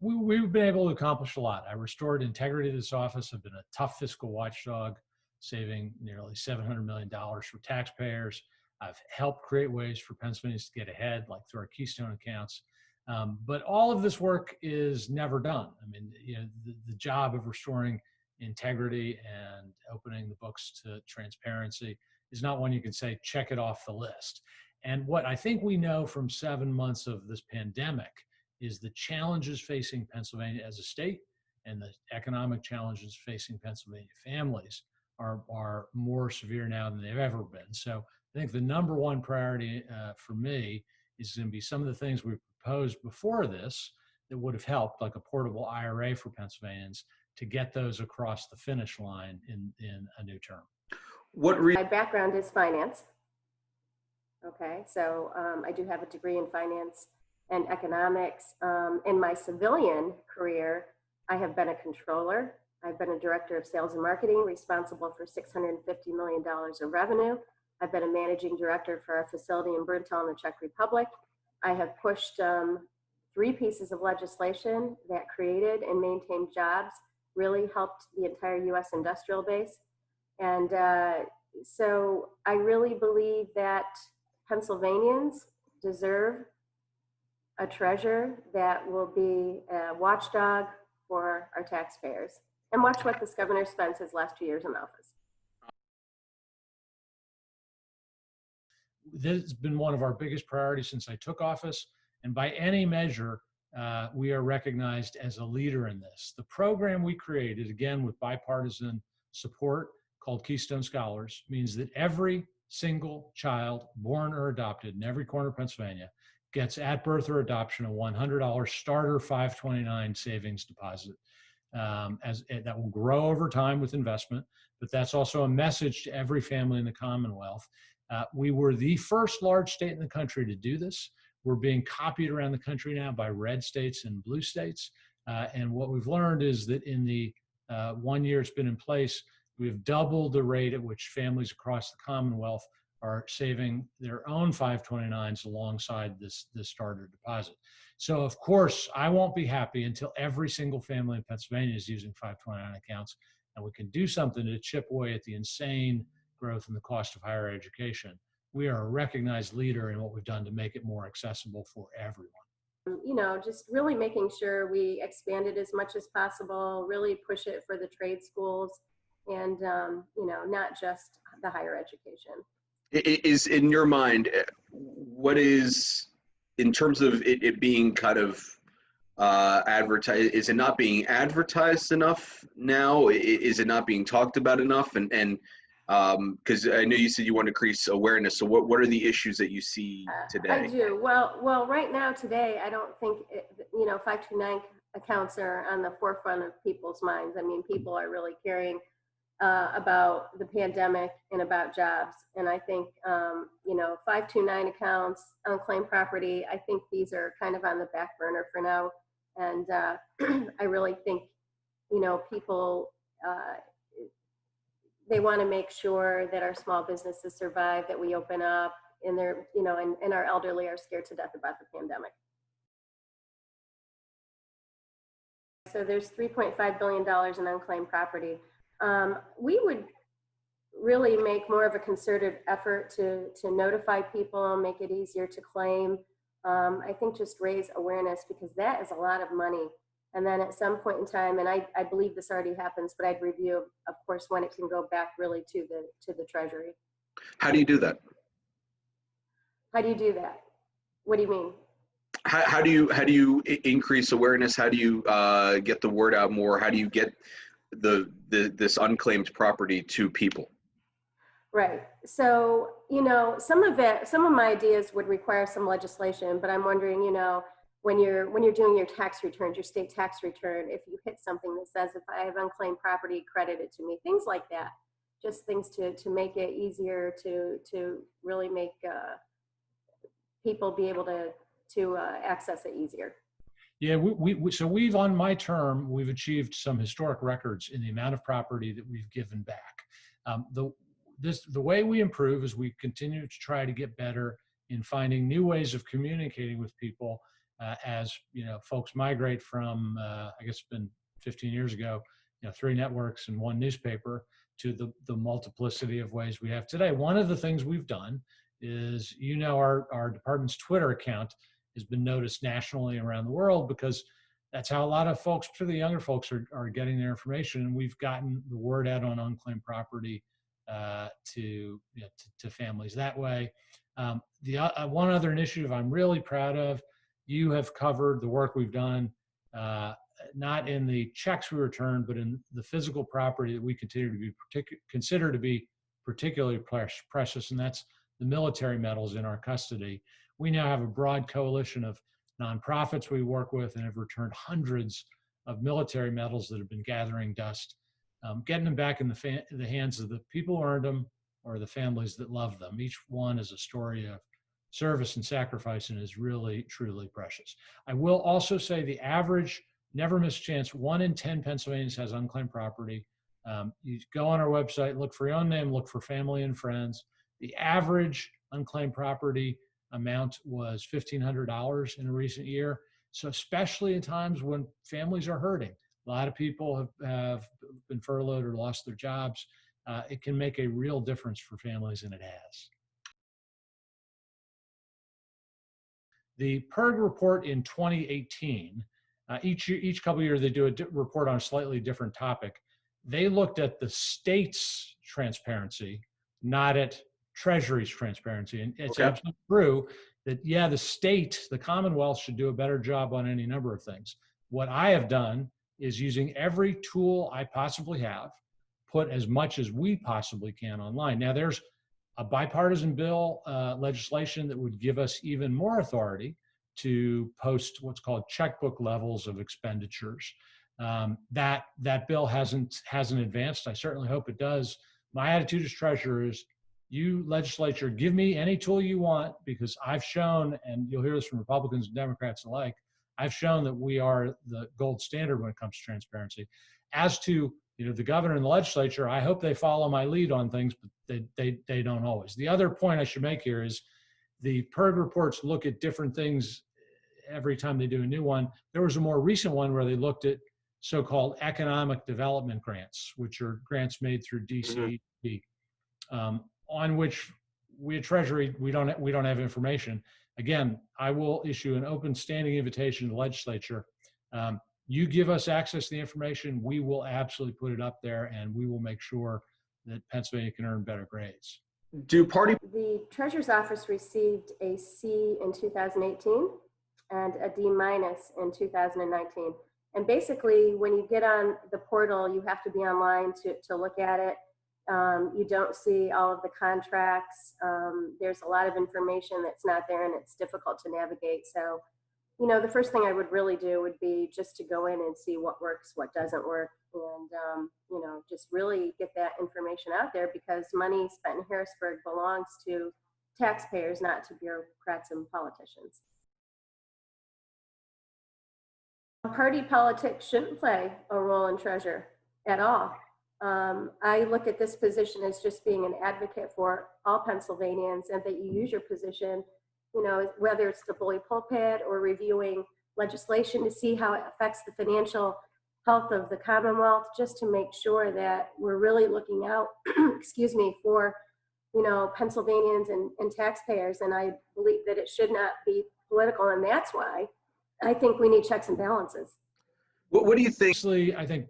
We've been able to accomplish a lot. I restored integrity to this office. I've been a tough fiscal watchdog, saving nearly $700 million for taxpayers. I've helped create ways for Pennsylvanians to get ahead, like through our Keystone accounts. But all of this work is never done. I mean, the job of restoring integrity and opening the books to transparency is not one you can say, check it off the list. And what I think we know from 7 months of this pandemic is the challenges facing Pennsylvania as a state and the economic challenges facing Pennsylvania families are more severe now than they've ever been. So I think the number one priority for me is going to be some of the things we proposed before this that would have helped, like a portable IRA for Pennsylvanians, to get those across the finish line in a new term. My background is finance. Okay, so I do have a degree in finance and economics. In my civilian career, I have been a controller. I've been a director of sales and marketing, responsible for $650 million of revenue. I've been a managing director for our facility in Bruntal in the Czech Republic. I have pushed 3 pieces of legislation that created and maintained jobs, really helped the entire U.S. industrial base. And so I really believe that Pennsylvanians deserve a treasurer that will be a watchdog for our taxpayers. And watch what this governor spends his last 2 years in office. This has been one of our biggest priorities since I took office. And by any measure, we are recognized as a leader in this. The program we created, again, with bipartisan support, called Keystone Scholars, means that every single child born or adopted in every corner of Pennsylvania gets at birth or adoption a $100 starter 529 savings deposit. That will grow over time with investment, but that's also a message to every family in the Commonwealth. We were the first large state in the country to do this. We're being copied around the country now by red states and blue states. And what we've learned is that in the 1 year it's been in place, we've doubled the rate at which families across the Commonwealth are saving their own 529s alongside this starter deposit. So of course, I won't be happy until every single family in Pennsylvania is using 529 accounts, and we can do something to chip away at the insane growth in the cost of higher education. We are a recognized leader in what we've done to make it more accessible for everyone. Just really making sure we expand it as much as possible, really push it for the trade schools and, not just the higher education. Is in your mind, what is, in terms of it being kind of advertised, is it not being advertised enough now? Is it not being talked about enough? And because I know you said you want to increase awareness. So what are the issues that you see today? I do. Well, right now today, I don't think, 529 accounts are on the forefront of people's minds. I mean, people are really caring about the pandemic and about jobs. And I think, 529 accounts, unclaimed property, I think these are kind of on the back burner for now. And I really think, people, they want to make sure that our small businesses survive, that we open up, and they're, and our elderly are scared to death about the pandemic. So there's $3.5 billion in unclaimed property. We would really make more of a concerted effort to notify people, make it easier to claim. I think just raise awareness, because that is a lot of money. And then at some point in time, and I believe this already happens, but I'd review, of course, when it can go back really to the Treasury. How do you do that? How do you do that? What do you mean? How do you increase awareness? How do you get the word out more? How do you get this unclaimed property to people? Right. So, some of my ideas would require some legislation, but I'm wondering, when you're doing your tax returns, your state tax return, if you hit something that says, if I have unclaimed property, credit it to me, things like that, just things to make it easier to really make people be able to access it easier. Yeah, so we've, on my term, we've achieved some historic records in the amount of property that we've given back. The way we improve is we continue to try to get better in finding new ways of communicating with people as folks migrate from I guess it's been 15 years ago, 3 networks and 1 newspaper to the multiplicity of ways we have today. One of the things we've done is, our department's Twitter account has been noticed nationally around the world because that's how a lot of folks, particularly younger folks, are getting their information. And we've gotten the word out on unclaimed property to families that way. The one other initiative I'm really proud of, you have covered the work we've done, not in the checks we return, but in the physical property that we continue to be consider to be particularly precious, and that's the military medals in our custody. We now have a broad coalition of nonprofits we work with and have returned hundreds of military medals that have been gathering dust, getting them back in the hands of the people who earned them or the families that love them. Each one is a story of service and sacrifice and is really, truly precious. I will also say the average, never miss a chance, 1 in 10 Pennsylvanians has unclaimed property. You go on our website, look for your own name, look for family and friends. The average unclaimed property amount was $1,500 in a recent year. So especially in times when families are hurting, a lot of people have been furloughed or lost their jobs. It can make a real difference for families, and it has. The PERG report in 2018, each couple of years they do a report on a slightly different topic. They looked at the state's transparency, not at Treasury's transparency. And it's absolutely true that, the state, the Commonwealth, should do a better job on any number of things. What I have done is, using every tool I possibly have, put as much as we possibly can online. Now, there's a bipartisan bill legislation that would give us even more authority to post what's called checkbook levels of expenditures. That bill hasn't advanced. I certainly hope it does. My attitude as treasurer is, you legislature, give me any tool you want, because I've shown, and you'll hear this from Republicans and Democrats alike, I've shown that we are the gold standard when it comes to transparency. As to the governor and the legislature, I hope they follow my lead on things, but they don't always. The other point I should make here is the PERG reports look at different things every time they do a new one. There was a more recent one where they looked at so-called economic development grants, which are grants made through DCE, on which we at Treasury, we don't have information. Again, I will issue an open standing invitation to the legislature. You give us access to the information, we will absolutely put it up there, and we will make sure that Pennsylvania can earn better grades. The Treasurer's Office received a C in 2018 and a D- in 2019. And basically, when you get on the portal, you have to be online to look at it. You don't see all of the contracts. There's a lot of information that's not there, and it's difficult to navigate. So, the first thing I would really do would be just to go in and see what works, what doesn't work, and, just really get that information out there, because money spent in Harrisburg belongs to taxpayers, not to bureaucrats and politicians. Party politics shouldn't play a role in Treasurer at all. I look at this position as just being an advocate for all Pennsylvanians, and that you use your position, whether it's the bully pulpit or reviewing legislation to see how it affects the financial health of the Commonwealth, just to make sure that we're really looking out, for, Pennsylvanians and taxpayers. And I believe that it should not be political, and that's why I think we need checks and balances. What do you think? Actually, I think,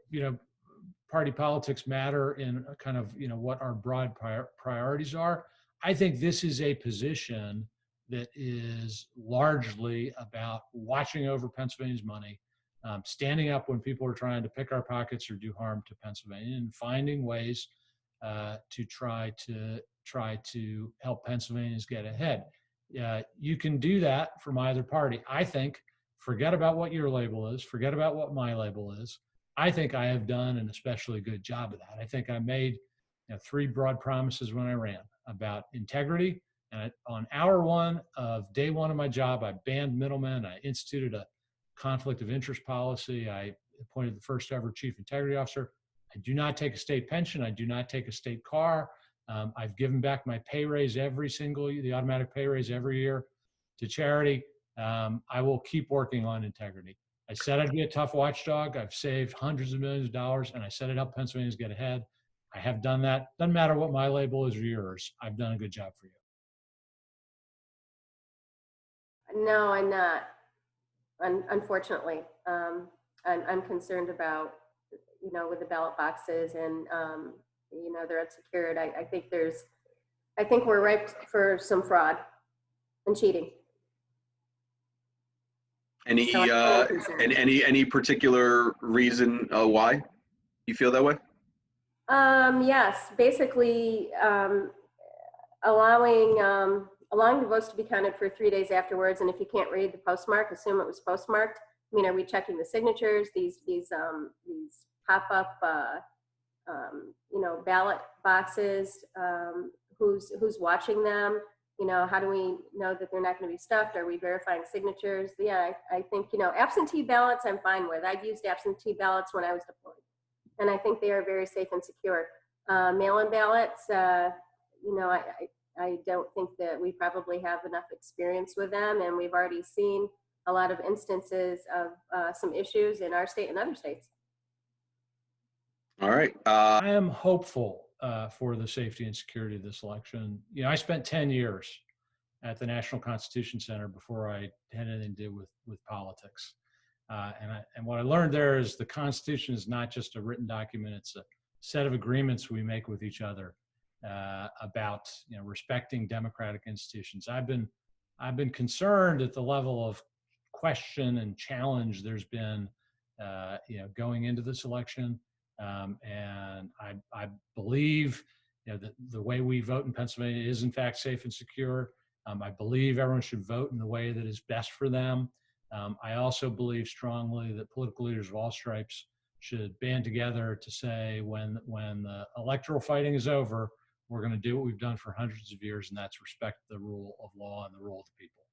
party politics matter in kind of, what our broad priorities are. I think this is a position that is largely about watching over Pennsylvania's money, standing up when people are trying to pick our pockets or do harm to Pennsylvania, and finding ways to try to help Pennsylvanians get ahead. You can do that from either party. I think, forget about what your label is, forget about what my label is. I think I have done an especially good job of that. I think I made 3 broad promises when I ran about integrity. And on hour 1 of day 1 of my job, I banned middlemen. I instituted a conflict of interest policy. I appointed the first ever chief integrity officer. I do not take a state pension. I do not take a state car. I've given back my pay raise the automatic pay raise every year to charity. I will keep working on integrity. I said I'd be a tough watchdog. I've saved hundreds of millions of dollars, and I said I'd help Pennsylvanians get ahead. I have done that. Doesn't matter what my label is or yours. I've done a good job for you. No, I'm not. Unfortunately, I'm concerned about, with the ballot boxes and, they're unsecured. I think we're ripe for some fraud and cheating. Any So I'm concerned. any particular reason why you feel that way? Yes, basically, allowing the votes to be counted for 3 days afterwards, and if you can't read the postmark, assume it was postmarked. I mean, are we checking the signatures? These pop-up, ballot boxes. Who's watching them? How do we know that they're not going to be stuffed? Are we verifying signatures? Yeah, I think absentee ballots I'm fine with. I've used absentee ballots when I was deployed, and I think they are very safe and secure. Mail-in ballots, I don't think that we probably have enough experience with them, and we've already seen a lot of instances of some issues in our state and other states. All right. I am hopeful for the safety and security of this election. I spent 10 years at the National Constitution Center before I had anything to do with politics. And what I learned there is the Constitution is not just a written document; it's a set of agreements we make with each other about respecting democratic institutions. I've been concerned at the level of question and challenge there's been going into this election, and I believe that the way we vote in Pennsylvania is in fact safe and secure. I believe everyone should vote in the way that is best for them. I also believe strongly that political leaders of all stripes should band together to say when the electoral fighting is over, we're going to do what we've done for hundreds of years, and that's respect the rule of law and the rule of the people.